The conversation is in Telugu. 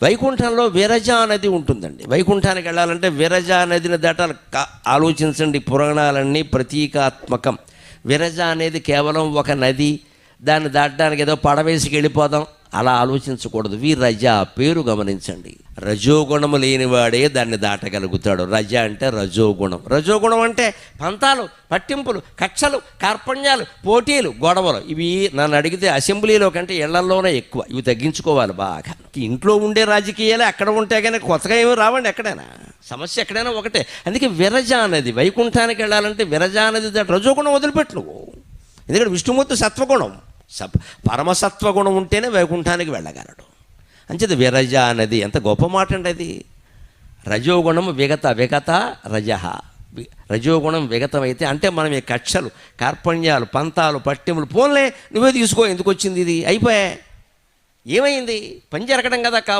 వైకుంఠంలో విరజా నది ఉంటుందండి. వైకుంఠానికి వెళ్ళాలంటే విరజా నదిని దాటాలి. ఆలోచించండి, పురాణాలన్నీ ప్రతీకాత్మకం. విరజ అనేది కేవలం ఒక నది, దాన్ని దాటడానికి ఏదో పడవేసికి వెళ్ళిపోదాం అలా ఆలోచించకూడదు. విరజ పేరు గమనించండి. రజోగుణము లేనివాడే దాన్ని దాటగలుగుతాడు. రజ అంటే రజోగుణం. రజోగుణం అంటే పంతాలు, పట్టింపులు, కక్షలు, కార్పణ్యాలు, పోటీలు, గొడవలు. ఇవి నన్ను అడిగితే అసెంబ్లీలో కంటే ఇళ్లలోనే ఎక్కువ. ఇవి తగ్గించుకోవాలి బాగా. ఇంట్లో ఉండే రాజకీయాలే అక్కడ ఉంటే కానీ కొత్తగా ఏమీ రావండి. ఎక్కడైనా సమస్య ఎక్కడైనా ఒకటే. అందుకే విరజ అనేది వైకుంఠానికి వెళ్ళాలంటే విరజ అనేది రజోగుణం వదిలిపెట్టు నువ్వు. ఎందుకంటే విష్ణుమూర్తి సత్వగుణం, పరమసత్వగుణం ఉంటేనే వైకుంఠానికి వెళ్ళగలడు. అంచేది విరజ అనేది ఎంత గొప్ప మాట అండి అది. రజోగుణం విగత రజ. రజోగుణం విగతమైతే అంటే మనం ఈ కక్షలు, కార్పణ్యాలు, పంతాలు, పట్టిములు పోన్లే నువ్వే తీసుకో, ఎందుకు వచ్చింది ఇది, అయిపోయా, ఏమైంది, పని జరగడం కదా కావాలి.